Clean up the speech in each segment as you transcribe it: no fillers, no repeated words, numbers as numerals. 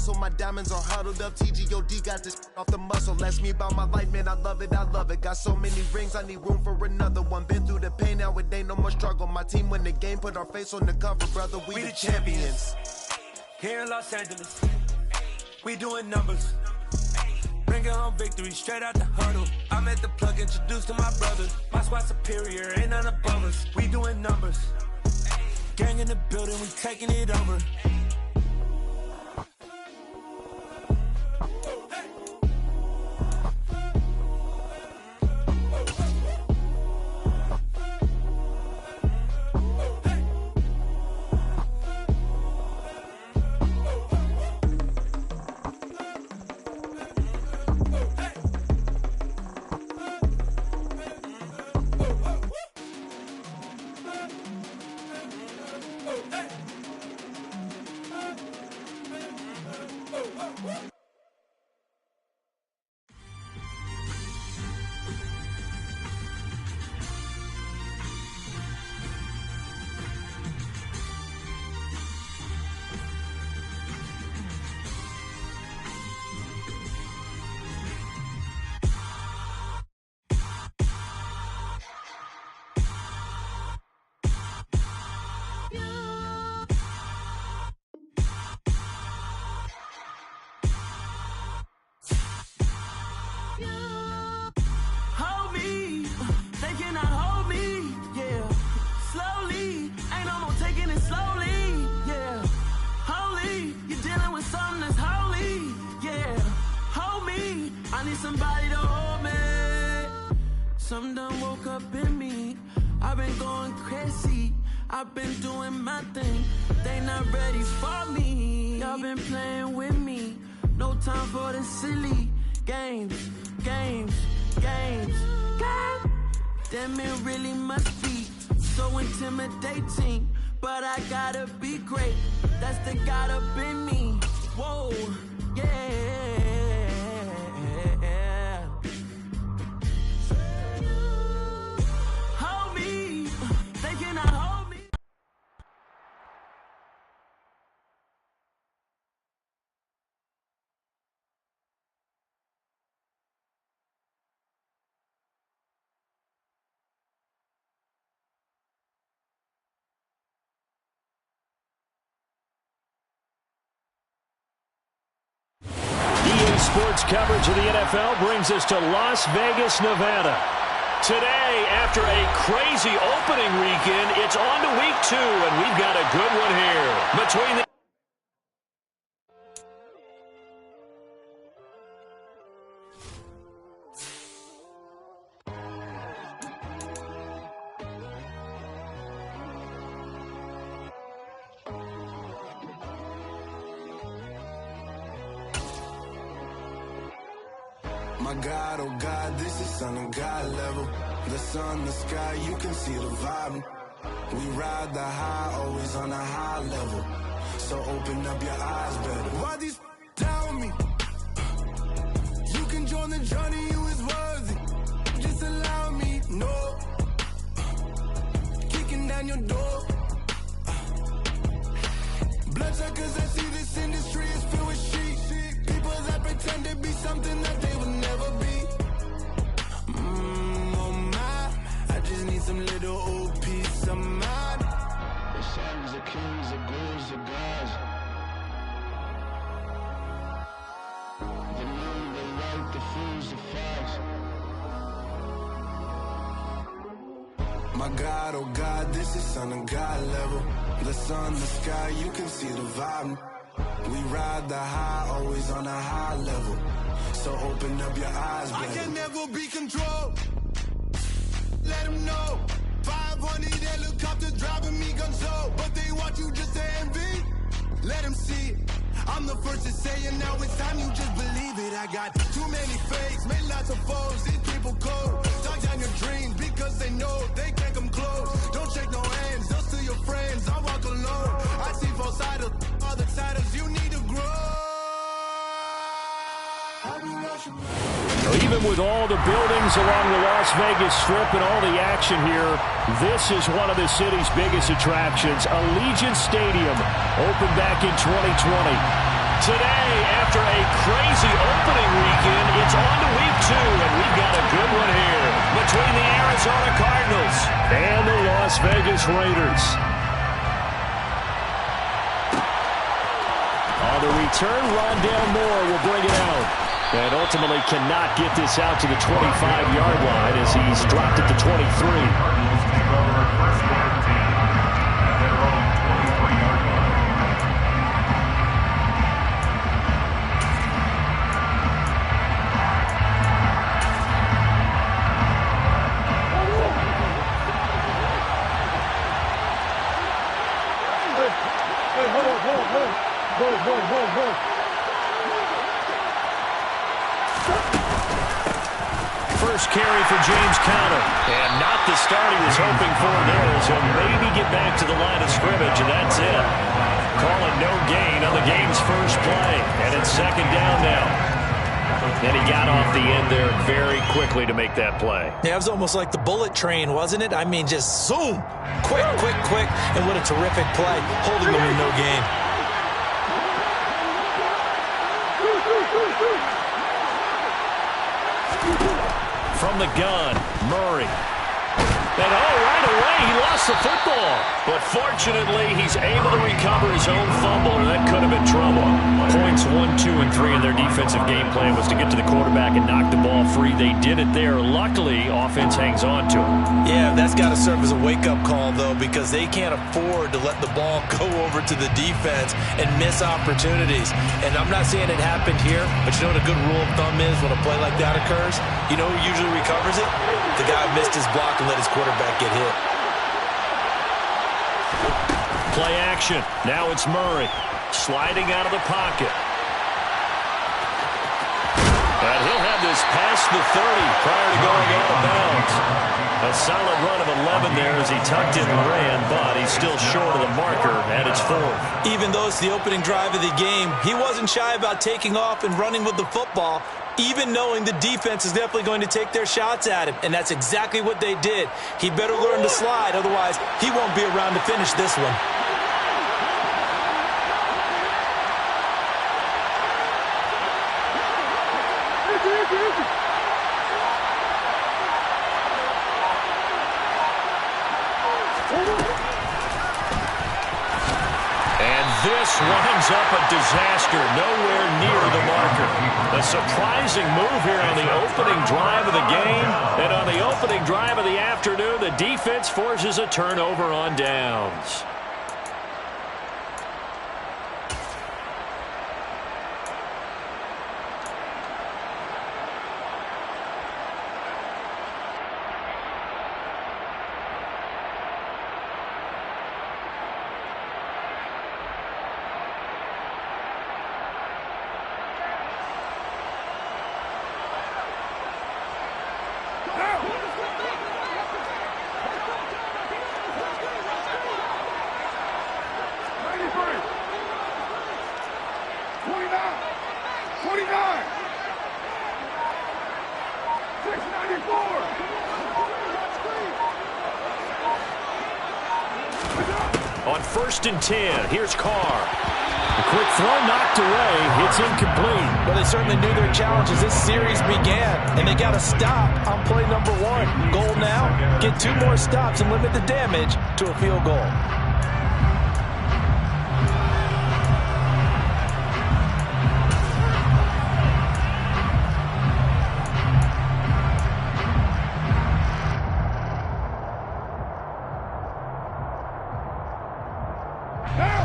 hustle. My diamonds are huddled up. TGOD got this off the muscle. Ask me about my life, man. I love it. I love it. Got so many rings. I need room for another one. Been through the pain. Now it ain't no more struggle. My team win the game. Put our face on the cover, brother. We the champions. Here in Los Angeles, we doing numbers. Bringing home victory straight out the huddle. I'm at the plug, introduced to my brothers. My squad superior, ain't none above us. We doing numbers. Gang in the building, we taking it over. Somebody to hold me. Some done woke up in me. I've been going crazy. I've been doing my thing. They not ready for me. Y'all been playing with me. No time for the silly games. Damn, it really must be so intimidating. But I gotta be great. That's the God up in me. Whoa, yeah. Sports coverage of the NFL brings us to Las Vegas, Nevada. Today, after a crazy opening weekend, it's on to week 2, and we've got a good one here. Between the My God, oh God, this is Son of God level. The sun, the sky, you can see the vibe. We ride the high, always on a high level. So open up your eyes better. Why these tell me? You can join the journey, you is worthy. Just allow me, no. Kicking down your door. Bloodsuckers, I see this industry is filled with sheep. People that pretend to be something that they will never be. Oh my, I just need some little old peace of mind. The sons of kings, the ghouls, the gods. The moon, the light, the fools, the facts. My God, oh God, this is Son of God level. The sun, the sky, you can see the vibe. We ride the high, always on a high level. So open up your eyes, baby. I can never be controlled. Let them know. 500 helicopters driving me gonzo. But they want you just to envy. Let them see it. I'm the first to say it, now it's time you just believe it. I got too many fakes, made lots of foes. These people cold. Dog down your dreams because they know they can't come close. Don't shake no hands, just to your friends. I walk alone. I see both sides, other titles. You need to grow. Even with all the buildings along the Las Vegas Strip and all the action here, this is one of the city's biggest attractions. Allegiant Stadium opened back in 2020. Today, after a crazy opening weekend, it's on to week 2, and we've got a good one here between the Arizona Cardinals and the Las Vegas Raiders. On the return, Rondale Moore will bring it out. And ultimately cannot get this out to the 25-yard line as he's dropped at the 23. First carry for James Conner. And not the start he was hoping for there, as he'll maybe get back to the line of scrimmage, and that's it. Calling no gain on the game's first play. And it's second down now. And he got off the end there very quickly to make that play. Yeah, it was almost like the bullet train, wasn't it? I mean, just zoom. Quick, quick, quick. And what a terrific play, holding them with no gain. From the gun, Murray. And right away, he lost the football. But fortunately, he's able to recover his own fumble, and that could have been trouble. Points 1, 2, and 3 in their defensive game plan was to get to the quarterback and knock the ball free. They did it there. Luckily, offense hangs on to him. Yeah, that's got to serve as a wake-up call, though, because they can't afford to let the ball go over to the defense and miss opportunities. And I'm not saying it happened here, but you know what a good rule of thumb is when a play like that occurs? You know who usually recovers it? The guy who missed his block and let his quarterback get hit. Play action. Now it's Murray sliding out of the pocket. And he'll have this past the 30 prior to going out of bounds. A solid run of 11 there as he tucked in and ran, but he's still short of the marker at its 4th. Even though it's the opening drive of the game, he wasn't shy about taking off and running with the football, even knowing the defense is definitely going to take their shots at him. And that's exactly what they did. He better learn to slide, otherwise he won't be around to finish this one. This winds up a disaster, nowhere near the marker. A surprising move here on the opening drive of the game. And on the opening drive of the afternoon, the defense forces a turnover on downs. On 1st and 10, here's Carr. The quick throw knocked away. It's incomplete. Well, they certainly knew their challenge as this series began, and they got to stop on play number 1. Goal now, get 2 more stops and limit the damage to a field goal.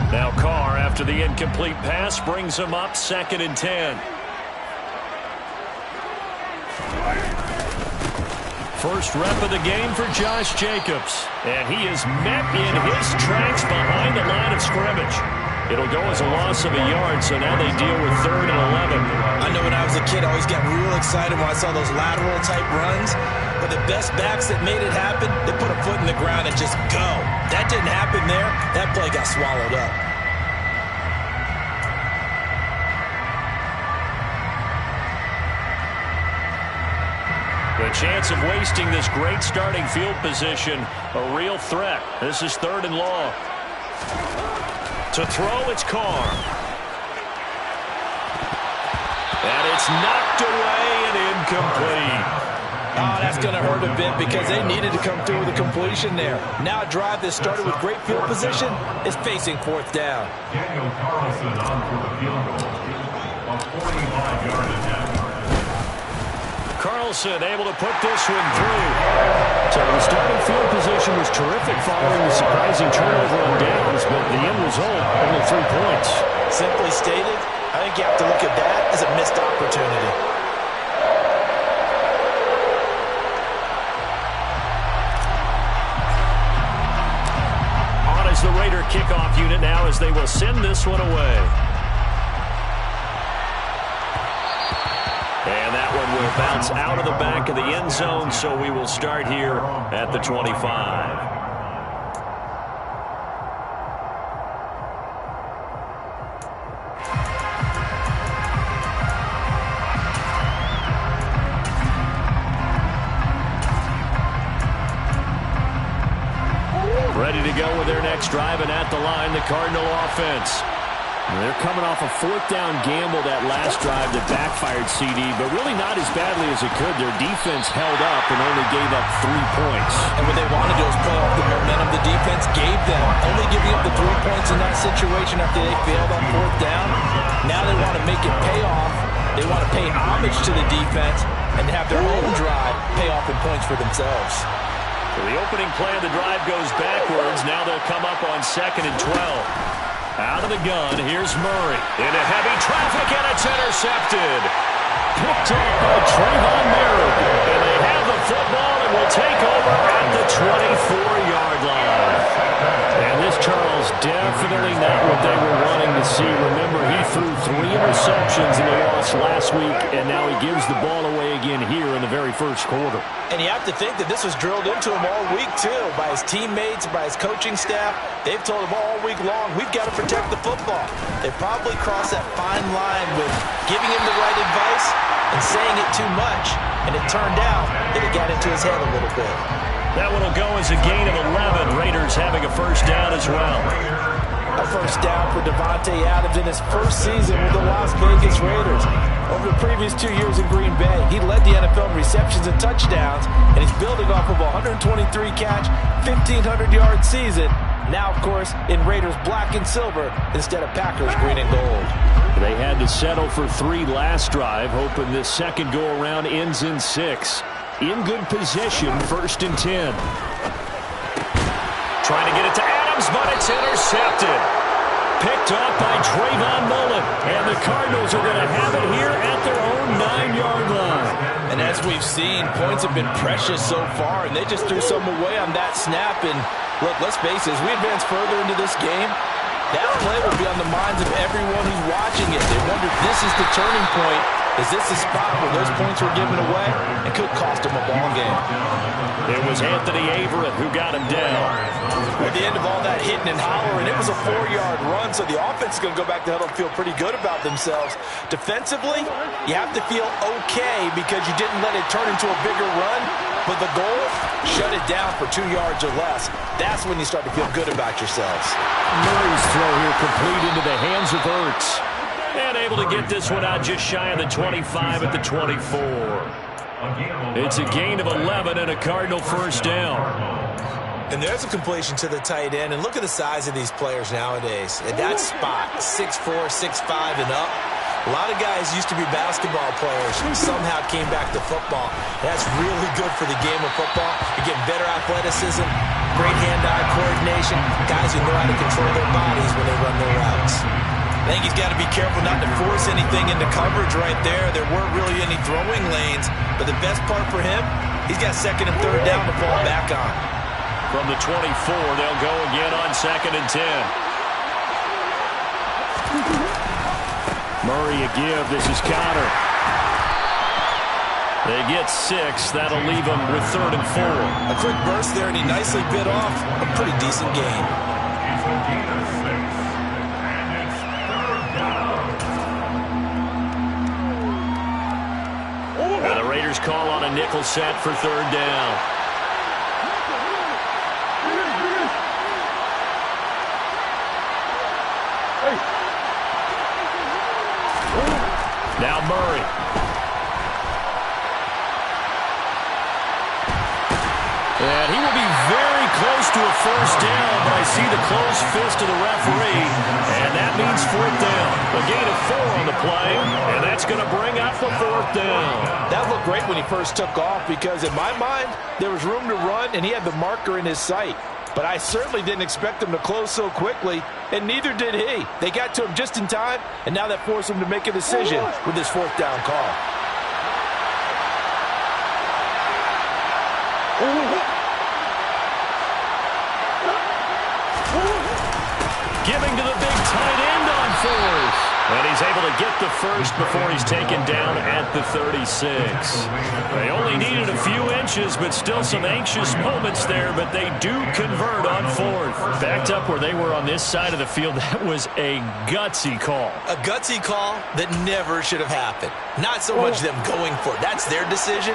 Now Carr, after the incomplete pass, brings him up 2nd and 10. First rep of the game for Josh Jacobs. And he is met in his tracks behind the line of scrimmage. It'll go as a loss of a yard, so now they deal with 3rd and 11. I know when I was a kid, I always got real excited when I saw those lateral-type runs. But the best backs that made it happen, they put a foot in the ground and just go. That didn't happen there. That play got swallowed up. The chance of wasting this great starting field position, a real threat. This is 3rd and long. To throw, it's Carr. It's knocked away and incomplete. Oh, that's going to hurt a bit because they needed to come through with a completion there. Now a drive that started with great field position is facing fourth down. Daniel Carlson on for the field goal. A 45-yard attempt. Carlson able to put this one through. So the starting field position was terrific following the surprising turnover on downs, but the end result, only 3 points. Simply stated, I think you have to look at that as a missed opportunity. On is the Raider kickoff unit now as they will send this one away. And that one will bounce out of the back of the end zone, so we will start here at the 25. Ready to go with their next drive, and at the line, the Cardinal offense. They're coming off a fourth down gamble that last drive that backfired, CD, but really not as badly as it could. Their defense held up and only gave up 3 points. And what they want to do is play off the momentum the defense gave them. Only giving up the 3 points in that situation after they failed on fourth down. Now they want to make it pay off. They want to pay homage to the defense and have their own drive pay off in points for themselves. So the opening play of the drive goes backwards. Now they'll come up on 2nd and 12. Out of the gun, here's Murray. Into heavy traffic, and it's intercepted. Picked up by Trayvon Merritt. And they have the football and will take over at the 24-yard line. And this Charles definitely not what they were wanting to see. Remember, he threw 3 interceptions in the loss last week, and now he gives the ball away again here in the very first quarter. And you have to think that this was drilled into him all week, too, by his teammates, by his coaching staff. They've told him all week long, we've got to protect the football. They probably crossed that fine line with giving him the right advice and saying it too much. And it turned out that it got into his head a little bit. That one will go as a gain of 11. Raiders having a first down as well. A first down for Davante Adams in his first season with the Las Vegas Raiders. Over the previous 2 years in Green Bay, he led the NFL in receptions and touchdowns, and he's building off of a 123-catch, 1,500-yard season. Now, of course, in Raiders black and silver instead of Packers green and gold. They had to settle for 3 last drive, hoping this second go-around ends in 6. In good position, 1st and 10. Trying to get it to Adams, but it's intercepted. Picked up by Trayvon Mullen. And the Cardinals are going to have it here at their own 9-yard line. And as we've seen, points have been precious so far, and they just threw some away on that snap. And look, let's face it, as we advance further into this game, that play will be on the minds of everyone who's watching it. They wonder if this is the turning point. Is this the spot where those points were given away? It could cost them a ball game. It was Anthony Averett who got him down. At the end of all that hitting and hollering, it was a 4-yard run, so the offense is going to go back to huddle and feel pretty good about themselves. Defensively, you have to feel okay because you didn't let it turn into a bigger run, but the goal, shut it down for 2 yards or less. That's when you start to feel good about yourselves. Murray's throw here complete into the hands of Ertz. And able to get this one out just shy of the 25 at the 24. It's a gain of 11 and a Cardinal first down. And there's a completion to the tight end. And look at the size of these players nowadays. At that spot, 6'4", 6'5", and up. A lot of guys used to be basketball players who somehow came back to football. That's really good for the game of football. You're getting better athleticism, great hand-eye coordination, guys who know how to control their bodies when they run their routes. I think he's got to be careful not to force anything into coverage right there. There weren't really any throwing lanes, but the best part for him, he's got 2nd and 3rd down to fall back on. From the 24, they'll go again on 2nd and 10. Murray a give. This is counter. They get 6. That'll leave them with 3rd and 4. A quick burst there, and he nicely bit off a pretty decent gain. And the Raiders call on a nickel set for 3rd down. Now Murray. And he will be very close to a first down, but I see the closed fist of the referee, and that means fourth down. A gain of 4 on the play, and that's going to bring up the fourth down. That looked great when he first took off because, in my mind, there was room to run, and he had the marker in his sight. But I certainly didn't expect him to close so quickly, and neither did he. They got to him just in time, and now that forced him to make a decision with his fourth down call. Giving to the big tight end on 4th. And he's able to get the first before he's taken down at the 36. They only needed a few inches, but still some anxious moments there, but they do convert on 4th. Backed up where they were on this side of the field, that was a gutsy call. A gutsy call that never should have happened. Not so much them going for it. That's their decision.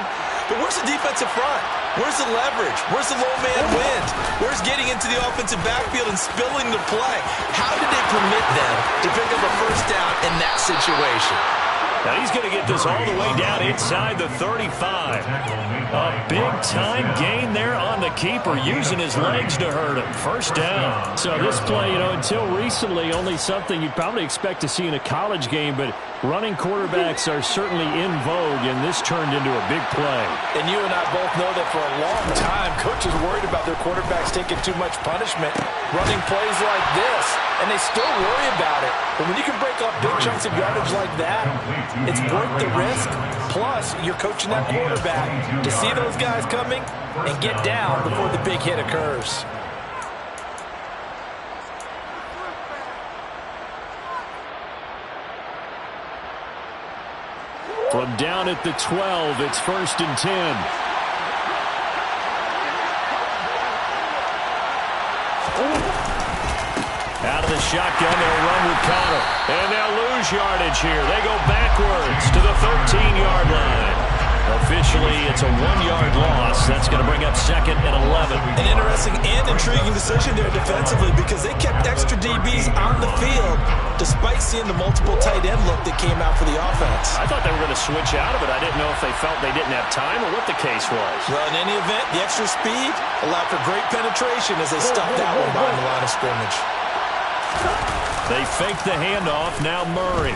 But where's the defensive front? Where's the leverage? Where's the low man wind? Where's getting into the offensive backfield and spilling the play? How did they permit them to pick up a first down in that situation? Now he's going to get this all the way down inside the 35. A big-time gain there on the keeper, using his legs to hurt him. First down. So this play, until recently, only something you'd probably expect to see in a college game, but running quarterbacks are certainly in vogue, and this turned into a big play. And you and I both know that for a long time, coaches worried about their quarterbacks taking too much punishment, running plays like this, and they still worry about it. But when you can break up big chunks of yardage like that, it's worth the risk. Plus, you're coaching that quarterback to see those guys coming and get down before the big hit occurs. From down at the 12, it's 1st and 10. Out of the shotgun, they'll run with Connor. And they'll lose yardage here. They go backwards to the 13-yard line. Officially, it's a 1-yard loss. That's going to bring up 2nd and 11. An interesting and intriguing decision there defensively because they kept extra DBs on the field despite seeing the multiple tight end look that came out for the offense. I thought they were going to switch out of it. I didn't know if they felt they didn't have time or what the case was. Well, in any event, the extra speed allowed for great penetration as they stuffed that one behind the line of scrimmage. They fake the handoff. Now Murray.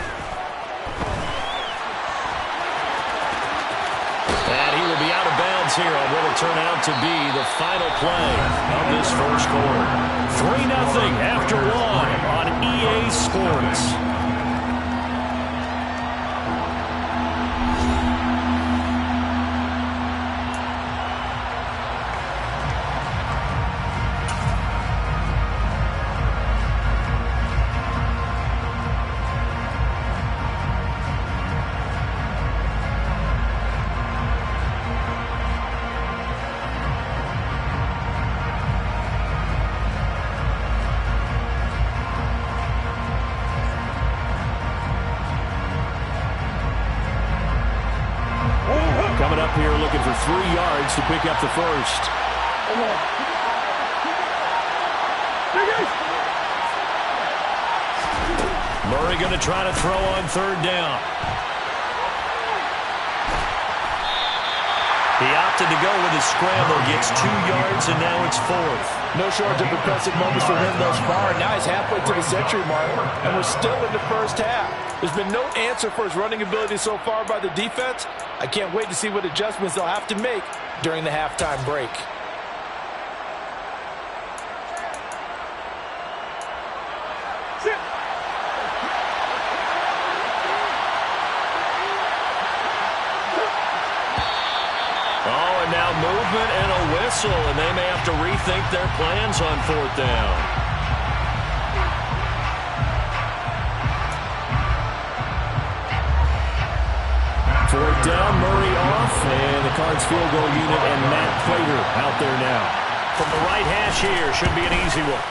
And he will be out of bounds here on what will turn out to be the final play of this first quarter. 3-0 after 1 on EA Sports. Coming up here looking for 3 yards to pick up the first. Murray going to try to throw on 3rd down. He opted to go with his scramble, gets 2 yards, and now it's 4th. No shortage of impressive moments for him thus far. Now he's halfway to the century mark, and we're still in the first half. There's been no answer for his running ability so far by the defense. I can't wait to see what adjustments they'll have to make during the halftime break. Oh, and now movement and a whistle, and they may have to rethink their plans on 4th down. 4th down, Murray off, and the Cards field goal unit and Matt Prater out there now. From the right hash here, should be an easy one.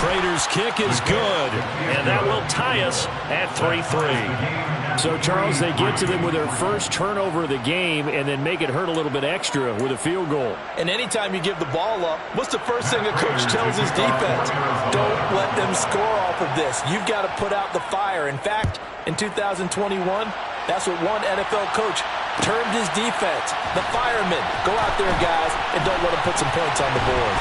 Prater's kick is good, and that will tie us at 3-3. So, Charles, they get to them with their first turnover of the game and then make it hurt a little bit extra with a field goal. And anytime you give the ball up, what's the first thing a coach tells his defense? Don't let them score off of this. You've got to put out the fire. In fact, in 2021, That's what one NFL coach termed his defense. The firemen. Go out there, guys, and don't let them put some points on the board.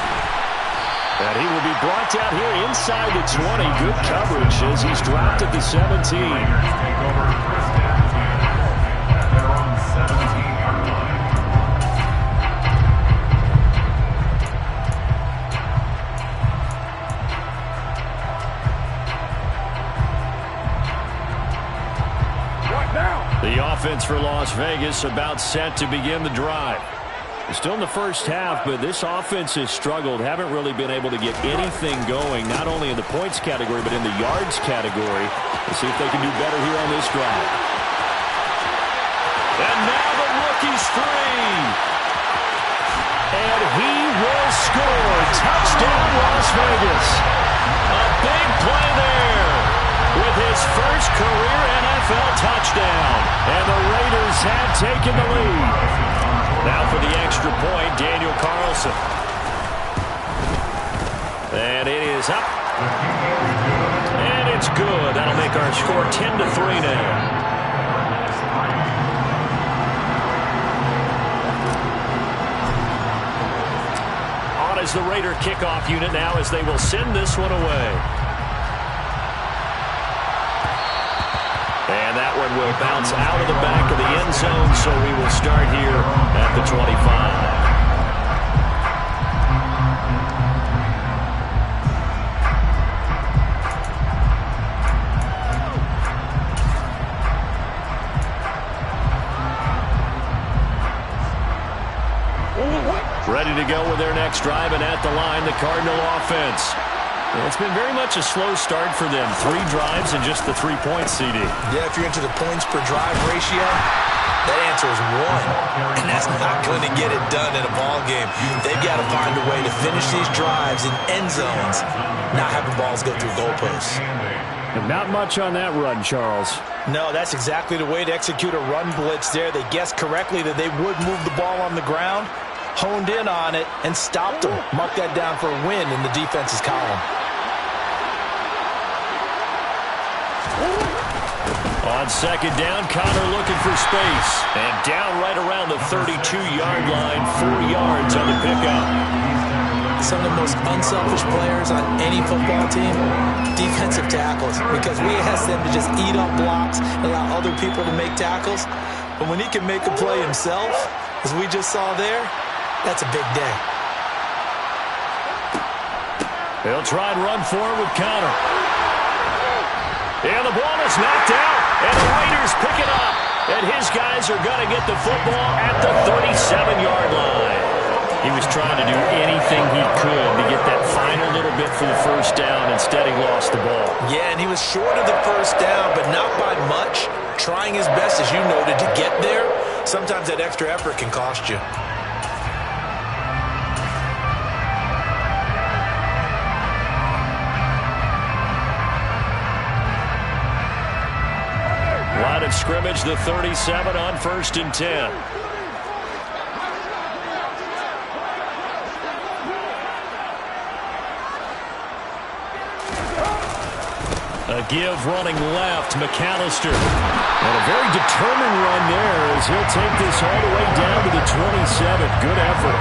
And he will be brought down here inside the 20. Good coverage as he's dropped at the 17. Take over first down at their own 17-yard line. The offense for Las Vegas about set to begin the drive. It's still in the first half, but this offense has struggled. Haven't really been able to get anything going, not only in the points category, but in the yards category. Let's see if they can do better here on this drive. And now the rookie's free. And he will score. Touchdown, Las Vegas. A big play there with his first career NFL touchdown. And the Raiders have taken the lead. Now for the extra point, Daniel Carlson. And it is up. And it's good. That'll make our score 10-3 now. On is the Raider kickoff unit now as they will send this one away. And that one will bounce out of the back of the end zone, so we will start here at the 25. Ready to go with their next drive, and at the line, the Cardinal offense. It's been very much a slow start for them. 3 drives and just the 3 points, CD. Yeah, if you're into the points per drive ratio, that answer is 1. And that's not going to get it done in a ball game. They've got to find a way to finish these drives in end zones, not having balls go through goalposts. And not much on that run, Charles. No, that's exactly the way to execute a run blitz there. They guessed correctly that they would move the ball on the ground, honed in on it, and stopped them. Mark that down for a win in the defense's column. On second down, Connor looking for space. And down right around the 32-yard line, 4 yards on the pickup. Some of the most unselfish players on any football team, defensive tackles, because we ask them to just eat up blocks and allow other people to make tackles. But when he can make a play himself, as we just saw there, that's a big day. They'll try and run forward with Connor. And the ball is knocked out, and the Raiders pick it up. And his guys are going to get the football at the 37-yard line. He was trying to do anything he could to get that final little bit for the first down. Instead, he lost the ball. Yeah, and he was short of the first down, but not by much. Trying his best, as you noted, to get there. Sometimes that extra effort can cost you. Line of scrimmage, the 37 on 1st and 10. A give running left, McAllister. And a very determined run there as he'll take this all the way down to the 27. Good effort.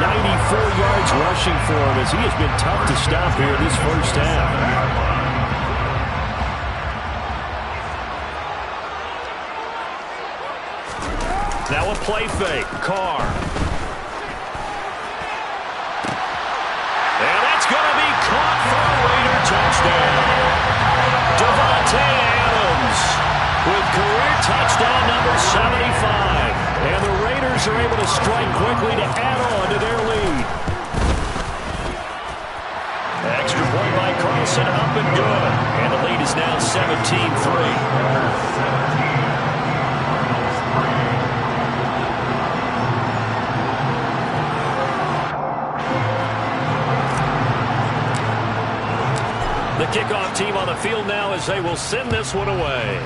94 yards rushing for him as he has been tough to stop here this first half. Now a play fake. Carr. And that's going to be caught for a Raider touchdown. Devontae Adams with career touchdown number 75. And the Raiders are able to strike quickly to add on to their lead. Extra point by Carlson, up and good. And the lead is now 17-3. The kickoff team on the field now as they will send this one away.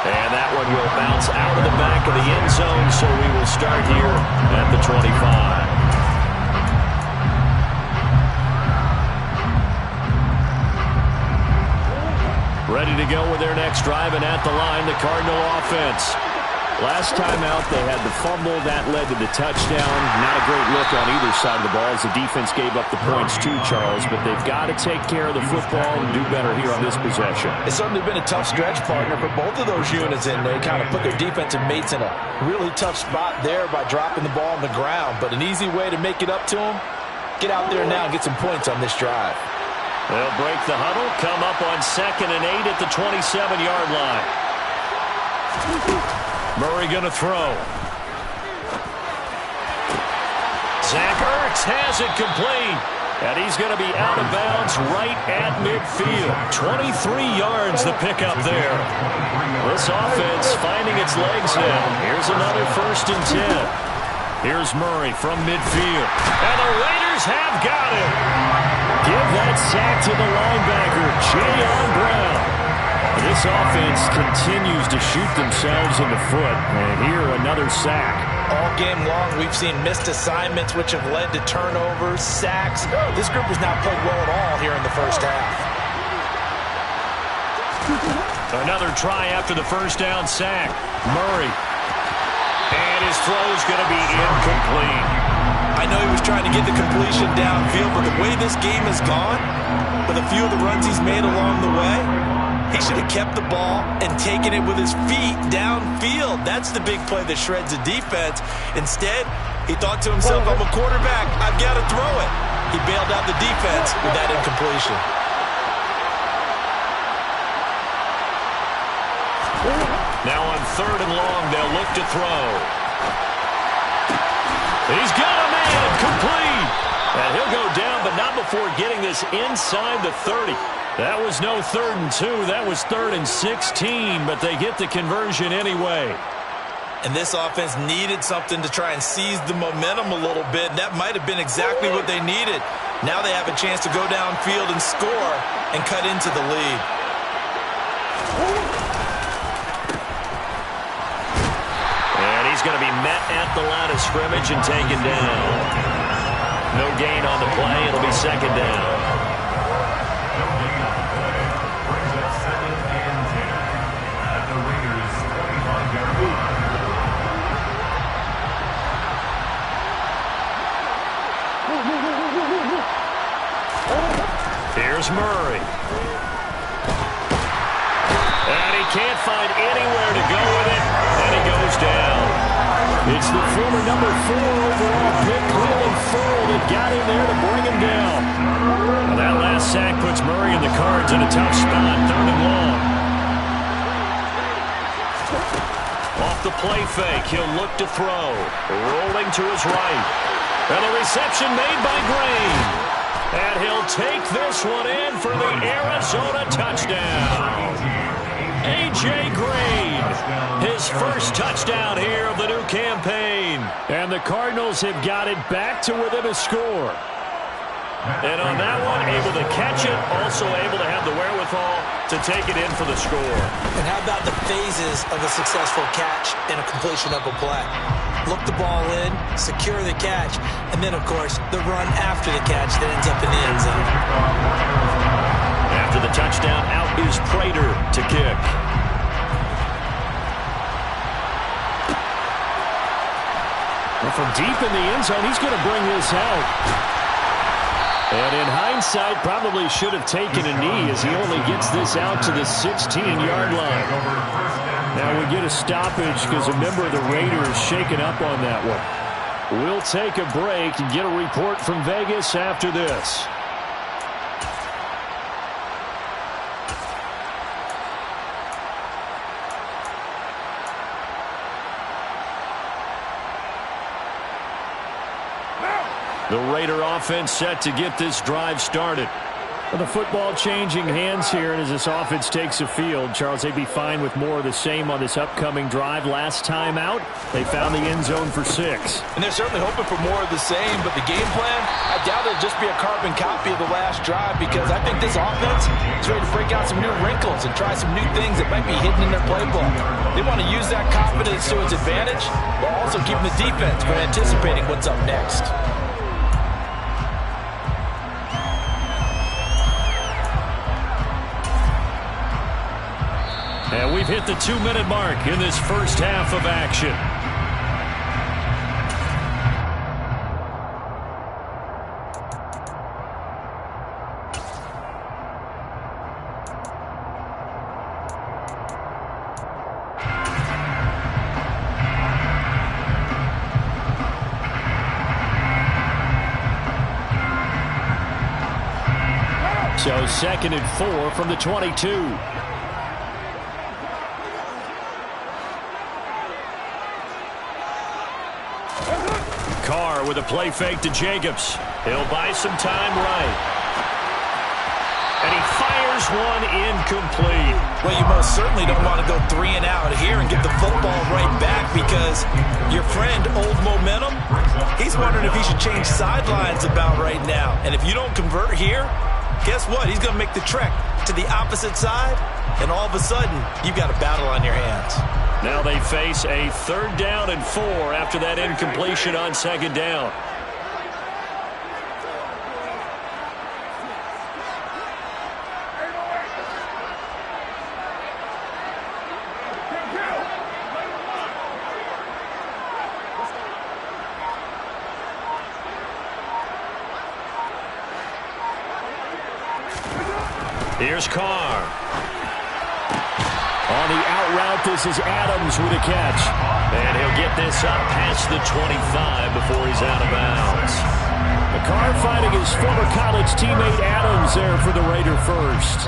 And that one will bounce out of the back of the end zone, so we will start here at the 25. Ready to go with their next drive, and at the line, the Cardinal offense. Last time out, they had the fumble. That led to the touchdown. Not a great look on either side of the ball as the defense gave up the points too, Charles. But they've got to take care of the football and do better here on this possession. It's certainly been a tough stretch, partner, for both of those units in. They kind of put their defensive mates in a really tough spot there by dropping the ball on the ground. But an easy way to make it up to them, get out there now and get some points on this drive. They'll break the huddle, come up on 2nd and 8 at the 27-yard line. Murray going to throw. Zach Ertz has it complete. And he's going to be out of bounds right at midfield. 23 yards the pickup there. This offense finding its legs now. Here's another 1st and 10. Here's Murray from midfield. And the Raiders have got it. Give that sack to the linebacker, Jayon Brown. This offense continues to shoot themselves in the foot. And here, another sack. All game long, we've seen missed assignments, which have led to turnovers, sacks. This group has not played well at all here in the first half. Another try after the first down sack. Murray. And his throw's going to be incomplete. I know he was trying to get the completion downfield, but the way this game has gone, with a few of the runs he's made along the way, he should have kept the ball and taken it with his feet downfield. That's the big play that shreds the defense. Instead, he thought to himself, I'm a quarterback, I've got to throw it. He bailed out the defense with that incompletion. Now on 3rd and long, they'll look to throw. He's got a man, complete. And he'll go down, but not before getting this inside the 30. That was no 3rd and 2. That was 3rd and 16, but they get the conversion anyway. And this offense needed something to try and seize the momentum a little bit. That might have been exactly what they needed. Now they have a chance to go downfield and score and cut into the lead. And he's going to be met at the line of scrimmage and taken down. No gain on the play. It'll be 2nd down. Here's Murray. And he can't find anywhere to go with it, and he goes down. It's the former number 4 overall pick, Cleveland Ferrell, that got in there to bring him down. Well, that last sack puts Murray and the Cards in a tough spot, 3rd and long. Off the play fake, he'll look to throw. Rolling to his right. And a reception made by Green. And he'll take this one in for the Arizona touchdown. A.J. Green, his first touchdown here of the new campaign. And the Cardinals have got it back to within a score. And on that one, able to catch it, also able to have the wherewithal to take it in for the score. And how about the phases of a successful catch and a completion of a play? Look the ball in, secure the catch, and then, of course, the run after the catch that ends up in the end zone. After the touchdown, out is Prater to kick. Well, from deep in the end zone, he's going to bring this out. And in hindsight, probably should have taken a knee as he only gets this out to the 16-yard line. Now we get a stoppage because a member of the Raiders is shaken up on that one. We'll take a break and get a report from Vegas after this. The Raider offense set to get this drive started. Well, the football changing hands here, and as this offense takes the field, Charles, they'd be fine with more of the same on this upcoming drive. Last time out, they found the end zone for 6. And they're certainly hoping for more of the same, but the game plan, I doubt it'll just be a carbon copy of the last drive, because I think this offense is ready to break out some new wrinkles and try some new things that might be hidden in their playbook. They want to use that confidence to its advantage, while also keeping the defense from anticipating what's up next. And we've hit the 2-minute mark in this first half of action. So 2nd and 4 from the 22. Carr with a play fake to Jacobs. He'll buy some time right. And he fires one incomplete. Well, you most certainly don't want to go 3 and out here and get the football right back because your friend, Old Momentum, he's wondering if he should change sidelines about right now. And if you don't convert here, guess what? He's going to make the trek to the opposite side, and all of a sudden, you've got a battle on your hands. Now they face a 3rd down and 4 after that incompletion on 2nd down. Here's Carr. On the out route, this is Adams with a catch. And he'll get this up past the 25 before he's out of bounds. Carr finding his former college teammate Adams there for the Raider first.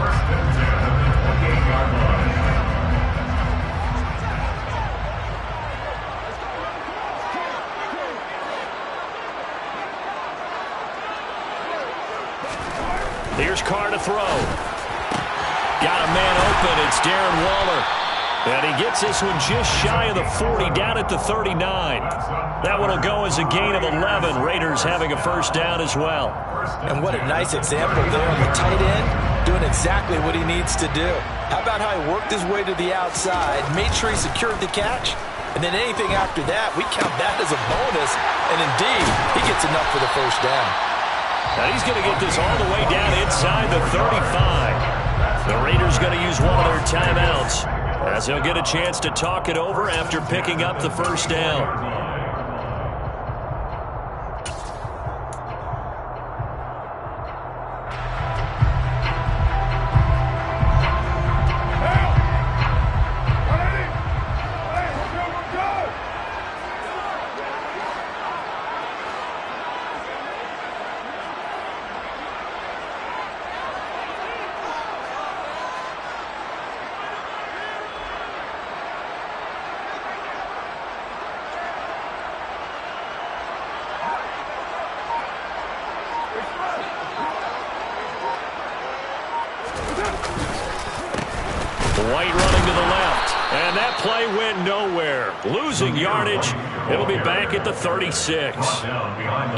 Here's Carr to throw. Got a man open. It's Darren Waller. And he gets this one just shy of the 40, down at the 39. That one will go as a gain of 11. Raiders having a first down as well. And what a nice example there on the tight end, doing exactly what he needs to do. How about how he worked his way to the outside, made sure he secured the catch, and then anything after that, we count that as a bonus. And indeed, he gets enough for the first down. Now he's going to get this all the way down inside the 35. The Raiders going to use one of their timeouts as they'll get a chance to talk it over after picking up the first down. White running to the left, and that play went nowhere. Losing yardage. It'll be back at the 36.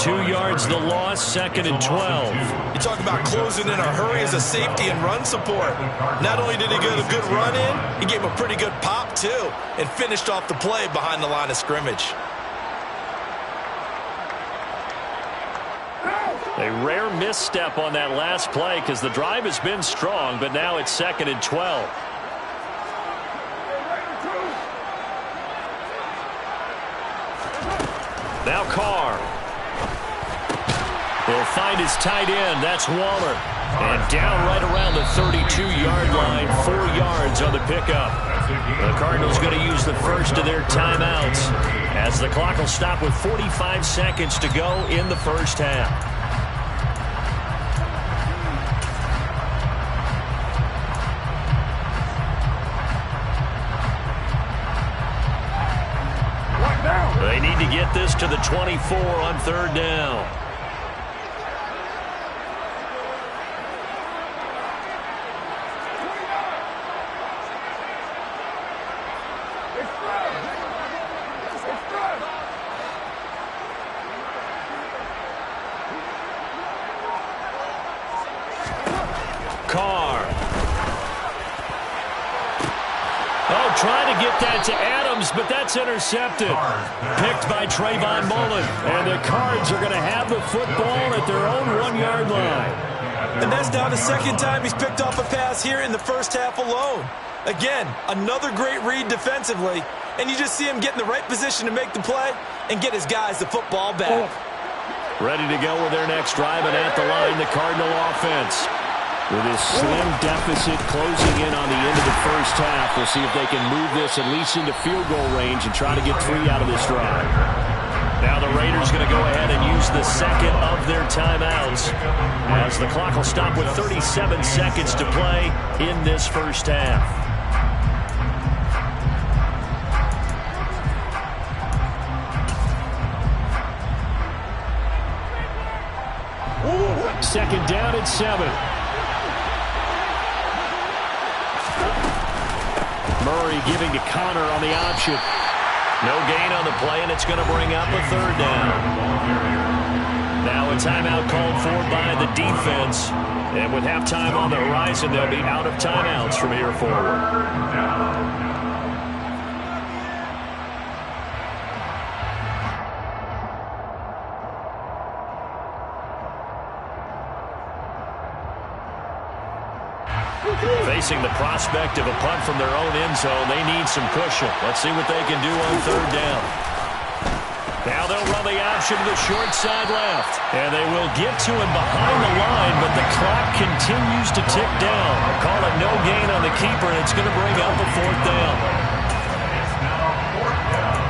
2 yards the loss, 2nd and 12. You talk about closing in a hurry as a safety and run support. Not only did he get a good run in, he gave him a pretty good pop too, and finished off the play behind the line of scrimmage. A rare misstep on that last play because the drive has been strong, but now it's 2nd and 12. Now Carr. He'll find his tight end. That's Waller. And down right around the 32-yard line, 4 yards on the pickup. The Cardinals going to use the first of their timeouts as the clock will stop with 45 seconds to go in the first half. They need to get this to the 24 on 3rd down. Carr. Oh, trying to get that to Adams, but that's intercepted. Picked by Trayvon Mullen. And the Cards are going to have the football at their own 1-yard line. And that's now the 2nd time he's picked off a pass here in the first half alone. Again, another great read defensively, and you just see him get in the right position to make the play and get his guys the football back. Ready to go with their next drive, and at the line, the Cardinal offense. With this slim deficit closing in on the end of the first half, we'll see if they can move this at least into field goal range and try to get 3 out of this drive. Now the Raiders going to go ahead and use the second of their timeouts, as the clock will stop with 37 seconds to play in this first half. Second down at 7. Murray giving to Connor on the option. No gain on the play, and it's going to bring up a 3rd down. Now a timeout called for by the defense. And with halftime on the horizon, they'll be out of timeouts from here forward. Facing the prospect of a punt from their own end zone, they need some cushion. Let's see what they can do on 3rd down. Now they'll run the option to the short side left. And they will get to him behind the line, but the clock continues to tick down. Call it no gain on the keeper, and it's going to bring up a 4th down. It's now 4th down.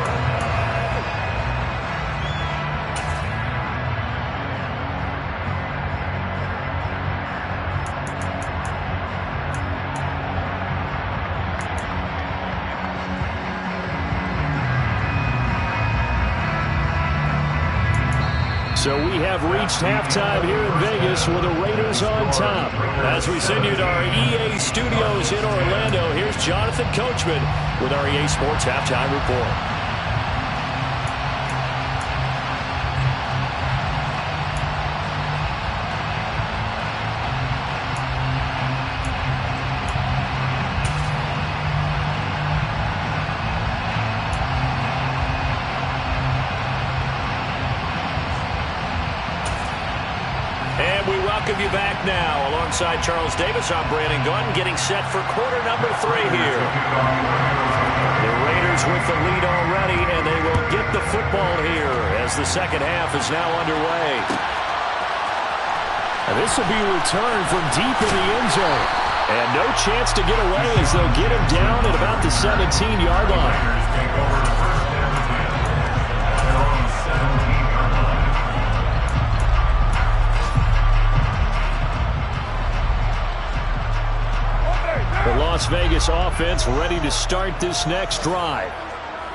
So we have reached halftime here in Vegas with the Raiders on top. As we send you to our EA studios in Orlando, here's Jonathan Coachman with our EA Sports Halftime Report. Welcome you back now. Alongside Charles Davis, I'm Brandon Gunn, getting set for quarter number 3 here. The Raiders with the lead already, and they will get the football here as the second half is now underway. And this will be returned from deep in the end zone. And no chance to get away as they'll get him down at about the 17-yard line. The Las Vegas offense ready to start this next drive.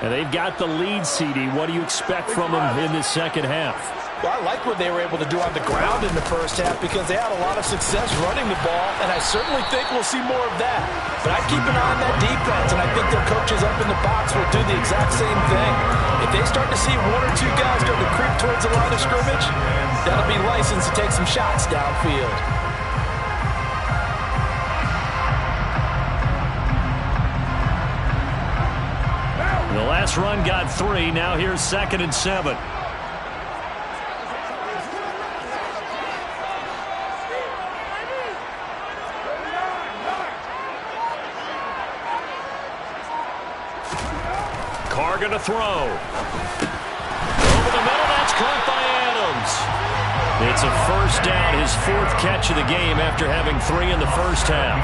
And they've got the lead, CD. What do you expect from them in this second half? Well, I like what they were able to do on the ground in the first half because they had a lot of success running the ball, and I certainly think we'll see more of that. But I keep an eye on that defense, and I think their coaches up in the box will do the exact same thing. If they start to see 1 or 2 guys start to creep towards the line of scrimmage, that'll be licensed to take some shots downfield. The last run got 3. Now here's 2nd and 7. Carr going to throw. Over the middle, that's caught by Adams. It's a first down, his 4th catch of the game after having 3 in the first half.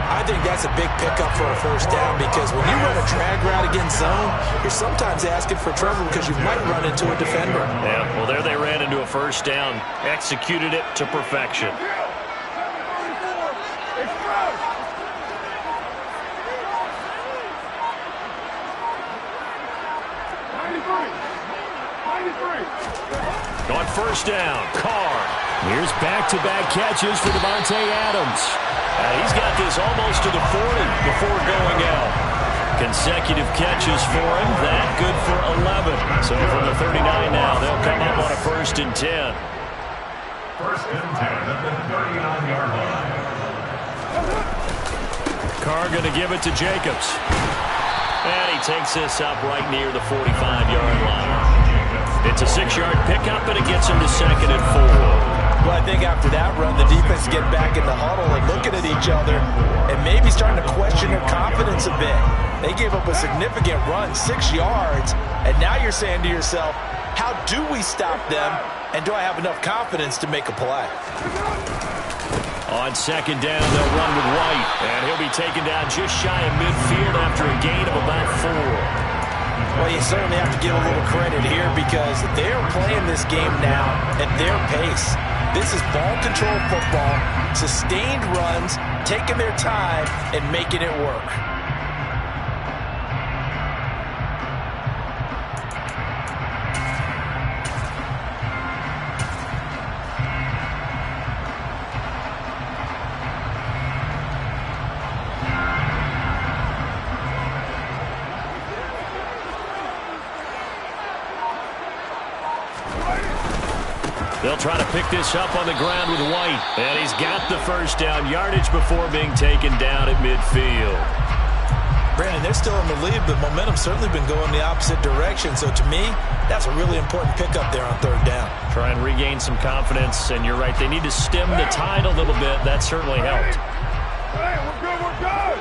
I think that's a big pickup for a first down because when you run a drag route against zone, you're sometimes asking for trouble because you might run into a defender. Yeah, well, there they ran into a first down, executed it to perfection. On first down, Carr. Here's back-to-back catches for Devontae Adams. He's got this almost to the 40 before going out. Consecutive catches for him. That good for 11. So from the 39 now, they'll come up on a 1st and 10. 1st and 10 at the 39-yard line. Carr going to give it to Jacobs. And he takes this up right near the 45-yard line. It's a 6-yard pickup, and it gets him to 2nd and 4. Well, I think after that run, the defense get back in the huddle and looking at each other and maybe starting to question their confidence. confidence a bit. They gave up a significant run, 6 yards, and now you're saying to yourself, how do we stop them, and do I have enough confidence to make a play? On second down, they'll run with White, and he'll be taken down just shy of midfield after a gain of about 4. Well, you certainly have to give a little credit here because they're playing this game now at their pace. This is ball control football, sustained runs, taking their time, and making it work. They'll try to pick this up on the ground with White. And he's got the first down yardage before being taken down at midfield. Brandon, they're still in the lead, but momentum's certainly been going the opposite direction. So to me, that's a really important pickup there on third down. Try and regain some confidence, and you're right. They need to stem the tide a little bit. That certainly helped. Hey, we're good, we're good.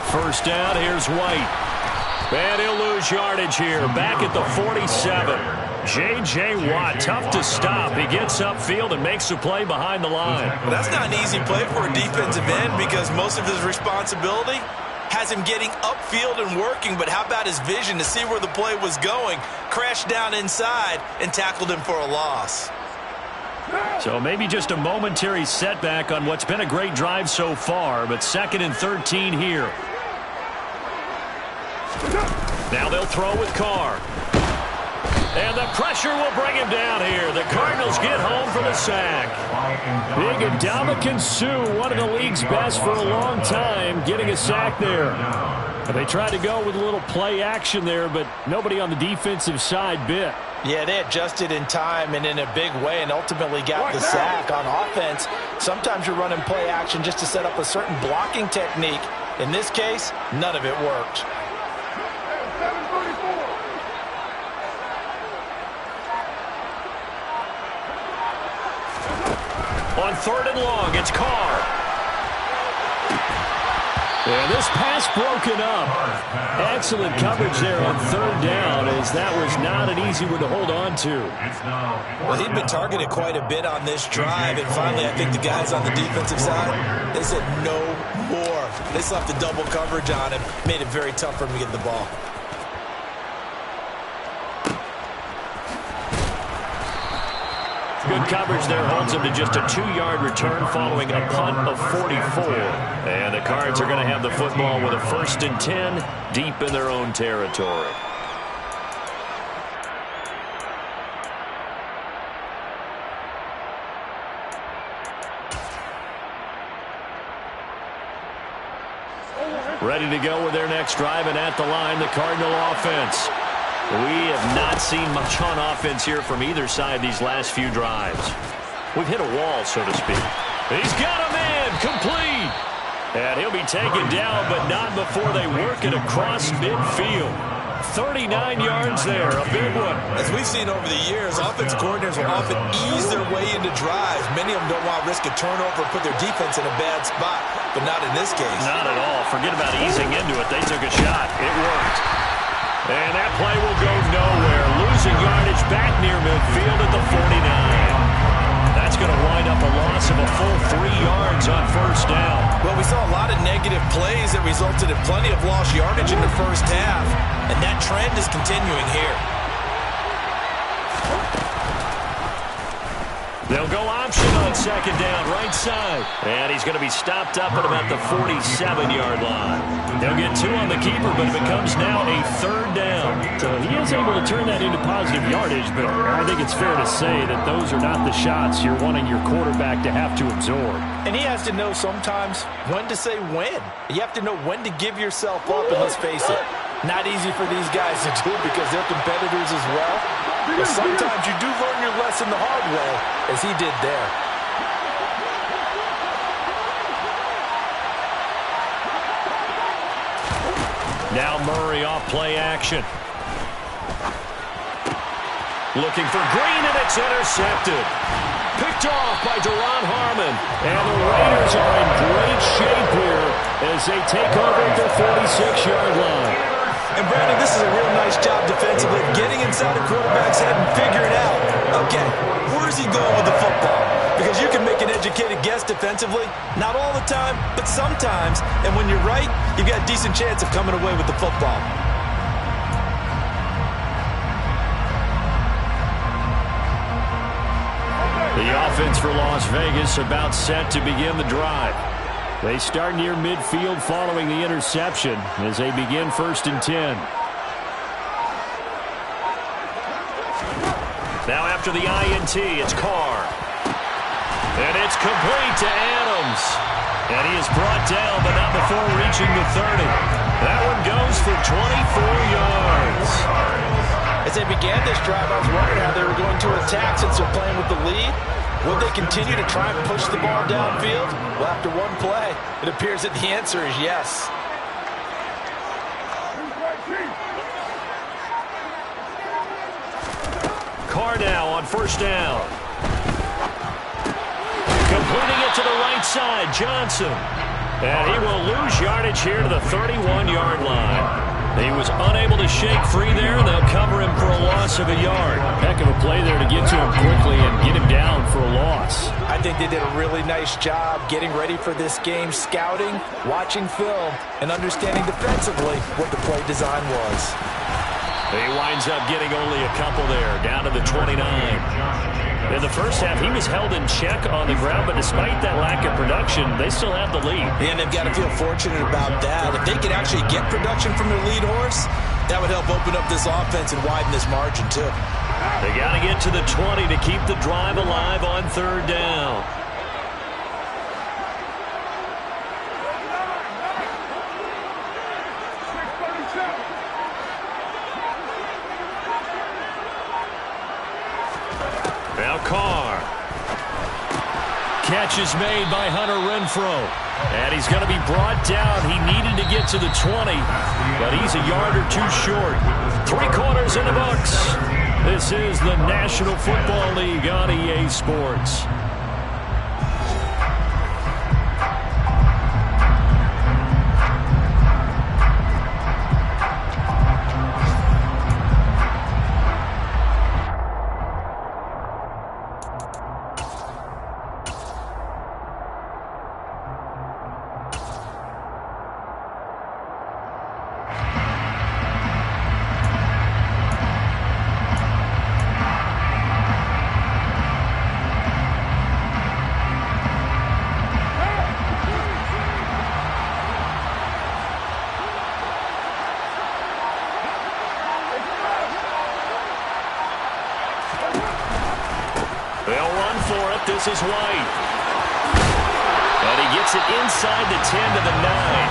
First down, here's White. And he'll lose yardage here. Back at the 47. J.J. Watt, tough to stop. He gets upfield and makes the play behind the line. Well, that's not an easy play for a defensive end because most of his responsibility has him getting upfield and working, but how about his vision to see where the play was going, crashed down inside, and tackled him for a loss. So maybe just a momentary setback on what's been a great drive so far, but 2nd and 13 here. Now they'll throw with Carr. And the pressure will bring him down here. The Cardinals get home for the sack. Big Ndamukong Suh, one of the league's best for a long time, getting a sack there. And they tried to go with a little play action there, but nobody on the defensive side bit. Yeah, they adjusted in time and in a big way and ultimately got the sack. On offense, sometimes you're running play action just to set up a certain blocking technique. In this case, none of it worked. On 3rd and long, it's Carr. And this pass broken up. Excellent coverage there on 3rd down, as that was not an easy one to hold on to. Well, he'd been targeted quite a bit on this drive, and finally I think the guys on the defensive side, they said no more. They slapped the double coverage on him, made it very tough for him to get the ball. Good coverage there holds him to just a 2-yard return following a punt of 44. And the Cards are going to have the football with a 1st and 10 deep in their own territory. Ready to go with their next drive, and at the line, the Cardinal offense. We have not seen much on offense here from either side these last few drives. We've hit a wall, so to speak. He's got a man, complete. And he'll be taken down, but not before they work it across midfield. 39 yards there, a big one. As we've seen over the years, offensive coordinators will often ease their way into drives. Many of them don't want to risk a turnover or put their defense in a bad spot, but not in this case. Not at all. Forget about easing into it. They took a shot. It worked. And that play will go nowhere. Losing yardage back near midfield at the 49. That's going to wind up a loss of a full 3 yards on 1st down. Well, we saw a lot of negative plays that resulted in plenty of lost yardage in the first half, and that trend is continuing here. They'll go option on 2nd down, right side. And he's going to be stopped up at about the 47-yard line. They'll get 2 on the keeper, but it becomes now a 3rd down. So he is able to turn that into positive yardage, but I think it's fair to say that those are not the shots you're wanting your quarterback to have to absorb. And he has to know sometimes when to say when. You have to know when to give yourself up, and let's face it, not easy for these guys to do because they're competitors as well. But sometimes you do learn your lesson the hard way, as he did there. Now Murray off play action. Looking for Green, and it's intercepted. Picked off by Duron Harmon. And the Raiders are in great shape here as they take over at their 46-yard line. And Brandon, this is a real nice job defensively, getting inside the quarterback's head and figuring out, okay, where is he going with the football? Because you can make an educated guess defensively, not all the time, but sometimes. And when you're right, you've got a decent chance of coming away with the football. The offense for Las Vegas about set to begin the drive. They start near midfield following the interception as they begin 1st and 10. Now after the INT, it's Carr. And it's complete to Adams. And he is brought down, but not before reaching the 30. That one goes for 24 yards. As they began this drive, I was wondering how they were going to attack since they're playing with the lead. Would they continue to try and push the ball downfield? Well, after one play, it appears that the answer is yes. Carr now on 1st down. Completing it to the right side, Johnson. And he will lose yardage here to the 31-yard line. He was unable to shake free there, and they'll cover him for a loss of a yard. Heck of a play there to get to him quickly and get him down for a loss. I think they did a really nice job getting ready for this game, scouting, watching film, and understanding defensively what the play design was. He winds up getting only a couple there, down to the 29. In the first half, he was held in check on the ground, but despite that lack of production, they still have the lead. And they've got to feel fortunate about that. If they could actually get production from their lead horse, that would help open up this offense and widen this margin, too. They got to get to the 20 to keep the drive alive on 3rd down. Now Carr. Catch is made by Hunter Renfrow. And he's going to be brought down. He needed to get to the 20, but he's a yard or two short. 3/4 in the books. This is the National Football League on EA Sports. They'll run for it. This is White. And he gets it inside the 10 to the 9.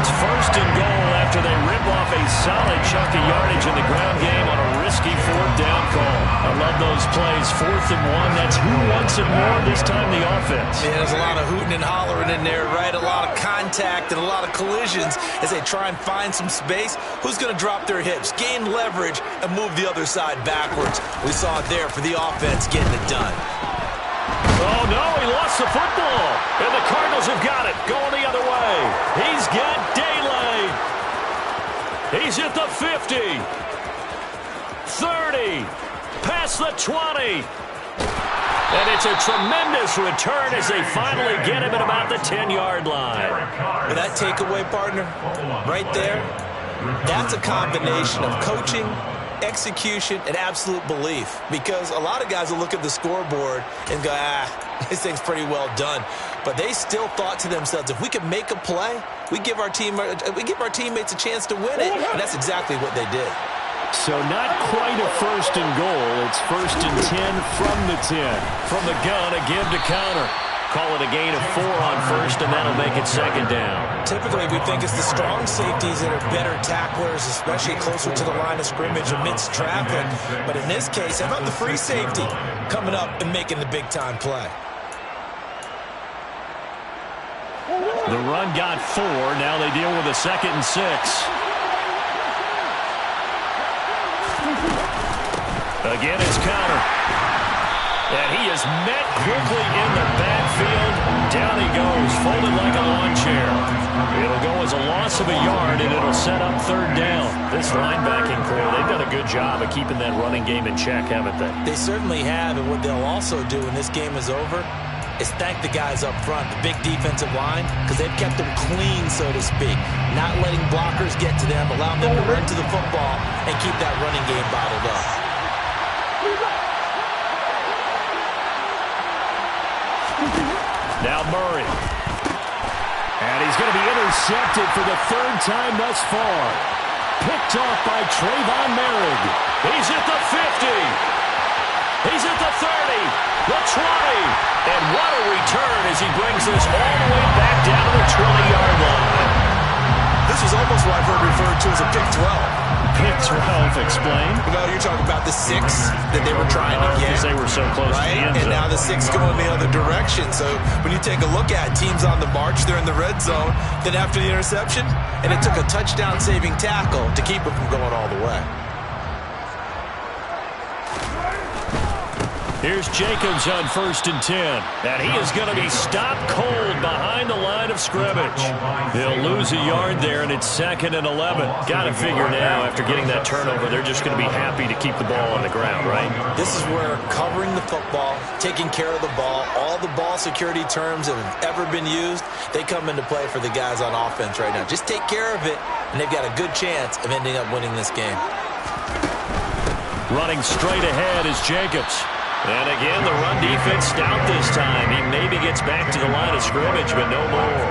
It's 1st and goal after they rip off a solid chunk of yardage in the ground game on a risky 4th down call. I love those plays. 4th and 1. That's who wants it more this time, the offense. Yeah, there's a lot of hooting and hollering in there, right? A lot of contact and a lot of collisions as they try and find some space. Who's going to drop their hips, gain leverage, and move the other side backwards? We saw it there for the offense getting it done. Oh, no, he lost the football. And the Cardinals have got it, going the other way. He's got daylight. He's at the 50. 30. Past the 20. And it's a tremendous return as they finally get him at about the 10-yard line. But that takeaway, partner, right there, that's a combination of coaching, execution, and absolute belief. Because a lot of guys will look at the scoreboard and go, this thing's pretty well done. But they still thought to themselves, if we could make a play, we give our teammates a chance to win it. And that's exactly what they did. So not quite a 1st and goal. It's 1st and 10 from the 10. From the gun, a give to counter. Call it a gain of 4 on 1st, and that'll make it 2nd down. Typically, we think it's the strong safeties that are better tacklers, especially closer to the line of scrimmage amidst traffic. But in this case, how about the free safety coming up and making the big-time play? The run got 4. Now they deal with a 2nd and 6. Again, it's Connor. And he is met quickly in the backfield. Down he goes, folded like a lawn chair. It'll go as a loss of a yard, and it'll set up third down. This linebacking core, they've done a good job of keeping that running game in check, haven't they? They certainly have, and what they'll also do when this game is over is thank the guys up front, the big defensive line, because they've kept them clean, so to speak. Not letting blockers get to them, allowing them to run to the football and keep that running game bottled up. Now Murray. And he's going to be intercepted for the third time thus far. Picked off by Trayvon Merrick. He's at the 50. He's at the 30. The 20. And what a return as he brings this all the way back down to the 20-yard line. This was almost what I've heard referred to as a pick 12. Pick 12, explain. No, you're talking about the 6 that they were trying to get. Because they were so close to the end zone. And now the 6 going the other direction. So when you take a look at teams on the march, they're in the red zone. Then after the interception, and it took a touchdown-saving tackle to keep it from going all the way. Here's Jacobs on 1st and 10. And he is going to be stopped cold behind the line of scrimmage. He'll lose a yard there, and it's 2nd and 11. Got to figure now, after getting that turnover, they're just going to be happy to keep the ball on the ground, right? This is where covering the football, taking care of the ball, all the ball security terms that have ever been used, they come into play for the guys on offense right now. Just take care of it, and they've got a good chance of ending up winning this game. Running straight ahead is Jacobs. And again, the run defense stout this time. He maybe gets back to the line of scrimmage, but no more.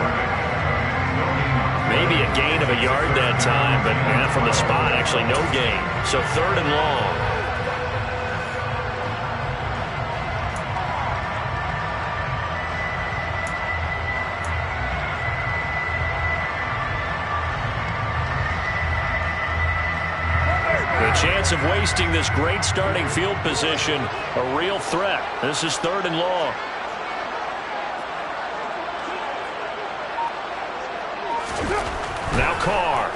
Maybe a gain of a yard that time, but from the spot, actually no gain. So 3rd and long. Chance of wasting this great starting field position, a real threat. This is 3rd and long. Now Carr.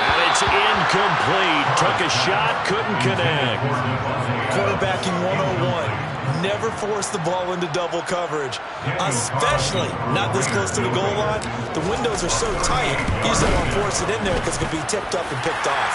And it's incomplete. Took a shot, couldn't connect. Quarterbacking 101. Never force the ball into double coverage, especially not this close to the goal line. The windows are so tight, you just don't want to force it in there because it could be tipped up and picked off.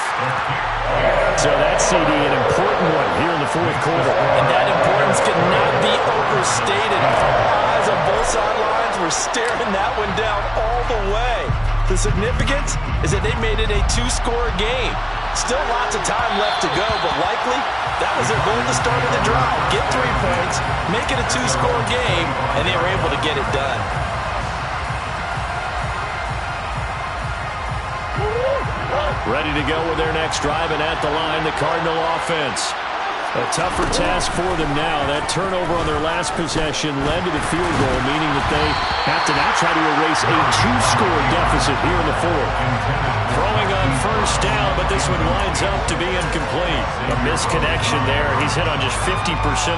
So that CD, an important one here in the 4th quarter. And that importance cannot be overstated. Eyes on both sidelines were staring that one down all the way. The significance is that they made it a 2-score game. Still lots of time left to go, but likely that was their goal to start of the drive. Get 3 points, make it a 2-score game, and they were able to get it done. Ready to go with their next drive, and at the line, the Cardinal offense. A tougher task for them now. That turnover on their last possession led to the field goal, meaning that they have to now try to erase a 2-score deficit here in the 4th. Throwing on 1st down, but this one winds up to be incomplete. A misconnection there. He's hit on just 50%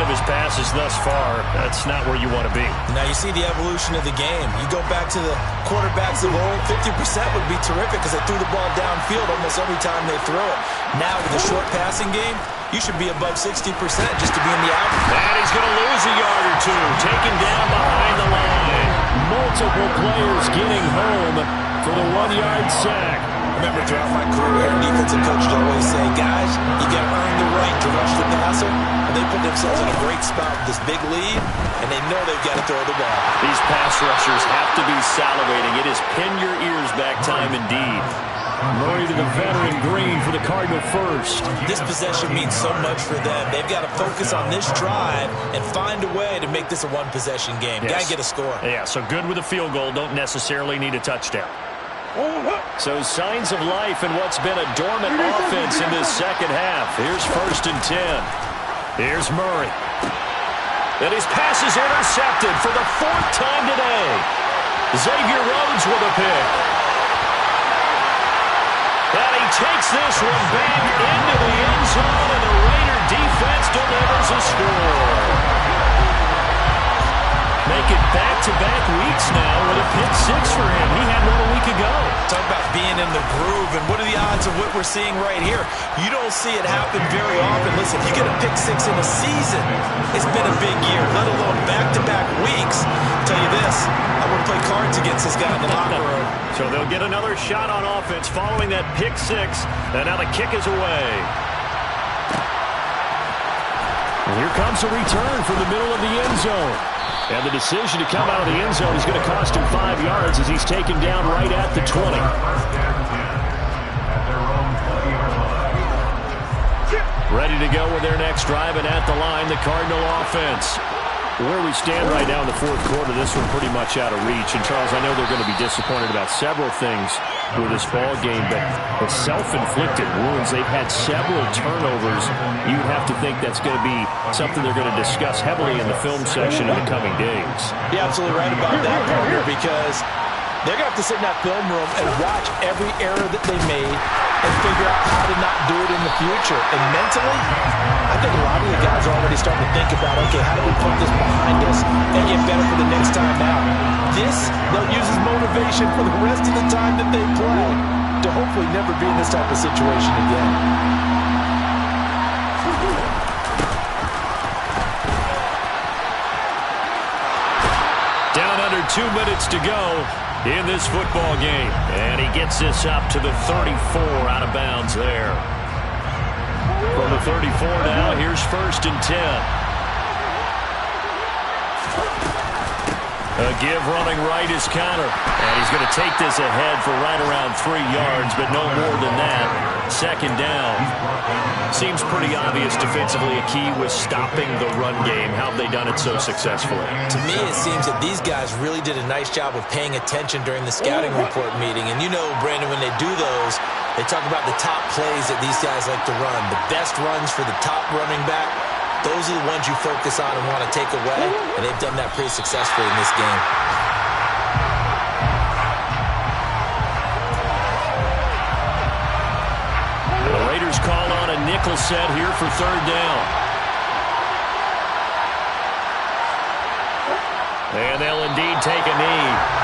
of his passes thus far. That's not where you want to be. Now you see the evolution of the game. You go back to the quarterbacks of old, 50% would be terrific because they threw the ball downfield almost every time they throw it. Now with the short passing game, you should be above 60% just to be in the average. And he's going to lose a yard or two. Taken down behind the line. Multiple players getting home for the 1-yard sack. Remember, throughout my career, defensive coaches always say, guys, you got to earn the right to rush the passer. And they put themselves in a great spot with this big lead, and they know they've got to throw the ball. These pass rushers have to be salivating. It is pin your ears back time indeed. Murray to the veteran Green for the Cardinal first. This possession means so much for them. They've got to focus on this drive and find a way to make this a 1-possession game. Yes. Got to get a score. Yeah, so good with a field goal. Don't necessarily need a touchdown. So signs of life in what's been a dormant offense in this second half. Here's 1st and 10. Here's Murray. And his pass is intercepted for the 4th time today. Xavier Rhodes with a pick. And he takes this one back into the end zone, and the Raider defense delivers a score. make it back-to-back weeks now with a pick six for him. He had one a week ago. Talk about being in the groove, and what are the odds of what we're seeing right here? You don't see it happen very often. Listen, if you get a pick six in a season, it's been a big year, let alone back-to-back weeks. I'll tell you this, I want to play cards against this guy in the locker room. So they'll get another shot on offense following that pick six, and now the kick is away. And here comes a return from the middle of the end zone. And the decision to come out of the end zone is going to cost him 5 yards as he's taken down right at the 20. First and 10 at their own 20-yard line. Ready to go with their next drive, and at the line, the Cardinal offense. Where we stand right now in the fourth quarter, this one pretty much out of reach. And, Charles, I know they're going to be disappointed about several things with this ball game, but the self-inflicted wounds, they've had several turnovers. You have to think that's going to be something they're going to discuss heavily in the film session in the coming days. You're absolutely right about that, partner, because they're going to have to sit in that film room and watch every error that they made and figure out how to not do it in the future. And mentally, I think a lot of the guys are already starting to think about, okay, how do we put this behind us and get better for the next time out? This, they'll use as motivation for the rest of the time that they play to hopefully never be in this type of situation again. Down under 2 minutes to go in this football game. And he gets this up to the 34, out of bounds there. From the 34 now, here's 1st and 10. A give running right is Connor. And he's going to take this ahead for right around 3 yards, but no more than that. 2nd down. Seems pretty obvious defensively a key was stopping the run game. How have they done it so successfully? To me, it seems that these guys really did a nice job of paying attention during the scouting report meeting. And you know, Brandon, when they do those, they talk about the top plays that these guys like to run. The best runs for the top running back, those are the ones you focus on and want to take away. And they've done that pretty successfully in this game. The Raiders call on a nickel set here for 3rd down. And they'll indeed take a knee.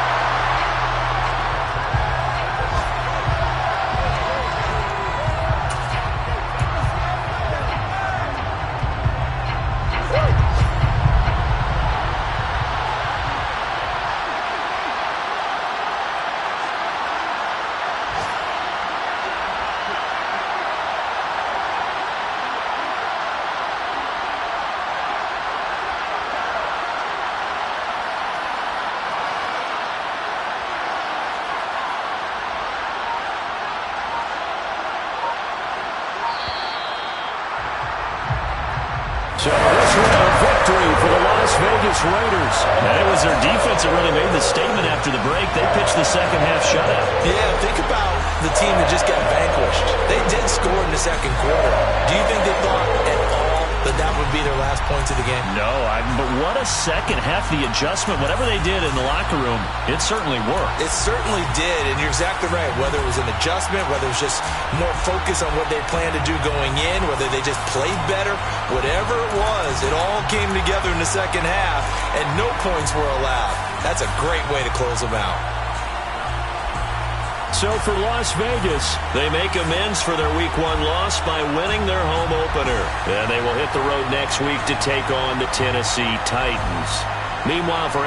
So this was a victory for the Las Vegas Raiders. And it was their defense that really made the statement after the break. They pitched the second half shutout. Yeah, think about the team that just got vanquished. They did score in the 2nd quarter. Do you think they thought at all that would be their last points of the game? No, but what a second half. The adjustment, whatever they did in the locker room, it certainly worked. It certainly did, and you're exactly right. Whether it was an adjustment, whether it was just more focus on what they planned to do going in, whether they just played better, whatever it was, it all came together in the second half, and no points were allowed. That's a great way to close them out. So for Las Vegas, they make amends for their Week 1 loss by winning their home opener. And they will hit the road next week to take on the Tennessee Titans. Meanwhile, for